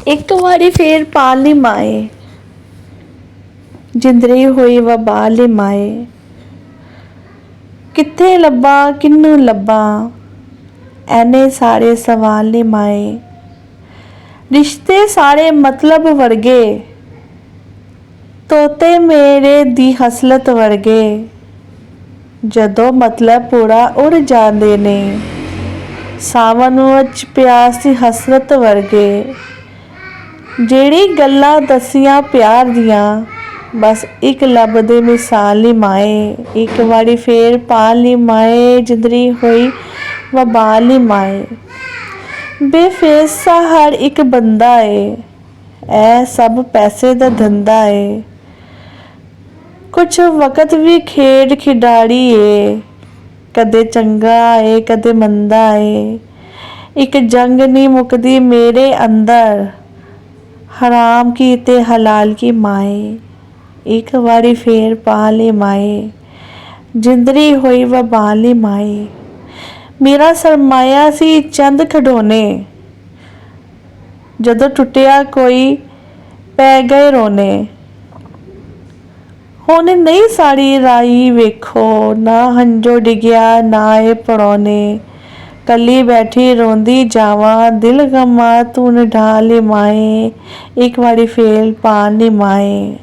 ਇੱਕ ਵਾਰੀ ਫੇਰ ਪਾਲੀ ਮਾਏ, ਜਿੰਦਰੀ ਹੋਈ ਵਬਾਲੀ ਮਾਏ। ਕਿੱਥੇ ਲੱਭਾਂ ਕਿਹਨੂੰ ਲੱਭਾਂ, ਐਨੇ ਸਾਰੇ ਸਵਾਲ ਨੀ ਮਾਏ। ਰਿਸ਼ਤੇ ਸਾਰੇ ਮਤਲਬ ਵਰਗੇ, ਤੋਤੇ ਮੇਰੇ ਦੀ ਹਸਲਤ ਵਰਗੇ। ਜਦੋਂ ਮਤਲਬ ਪੂਰਾ ਉੜ ਜਾਂਦੇ ਨੇ, ਸਾਵਨ ਵਿੱਚ ਪਿਆਸ ਦੀ ਹਸਰਤ ਵਰਗੇ। ਜਿਹੜੀ ਗੱਲਾਂ ਦੱਸੀਆਂ ਪਿਆਰ ਦੀਆਂ, ਬਸ ਇੱਕ ਲੱਭਦੇ ਮਿਸਾਲ ਨੀ ਮਾਏ। ਇੱਕ ਵਾਰੀ ਫੇਰ ਪਾਲ ਨੀ ਮਾਏ, ਜਿੰਦਰੀ ਹੋਈ ਵਬਾਲ ਨੀ ਮਾਏ। ਬੇਫੈਸਾ ਹਰ ਇੱਕ ਬੰਦਾ ਏ, ਇਹ ਸਭ ਪੈਸੇ ਦਾ ਧੰਦਾ ਏ। ਕੁਛ ਵਕਤ ਵੀ ਖੇਡ ਖਿਡਾਰੀ ਏ, ਕਦੇ ਚੰਗਾ ਏ ਕਦੇ ਮੰਦਾ ਏ। ਇੱਕ ਜੰਗ ਨੀ ਮੁੱਕਦੀ ਮੇਰੇ ਅੰਦਰ, ਹਰਾਮ ਕੀ ਤੇ ਹਲਾਲ ਕੀ ਮਾਏ। ਇੱਕ ਵਾਰੀ ਫੇਰ ਪਾਲ ਨੀ ਮਾਏ, ਜਿੰਦਰੀ ਹੋਈ ਵਬਾਲ ਨੀ ਮਾਏ। ਮੇਰਾ ਸਰਮਾਇਆ ਸੀ ਚੰਦ ਖਿਡੌਣੇ, ਜਦੋਂ ਟੁੱਟਿਆ ਕੋਈ ਪੈ ਗਏ ਰੋਣੇ। ਹੁਣ ਨਹੀਂ ਸਾੜੀ ਰਾਈ ਵੇਖੋ, ਨਾ ਹੰਝੂ ਡਿੱਗਿਆ ਨਾ ਏ ਪੜੋਣੇ। ਕੱਲੀ ਬੈਠੀ ਰੋਂਦੀ ਜਾਵਾਂ, ਦਿਲ ਗਮਾਂ ਤੂੰ ਨਿਢਾਲ ਨੀ ਮਾਏ। ਇੱਕ ਵਾਰੀ ਫੇਰ ਪਾਲ ਨੀ ਮਾਏ।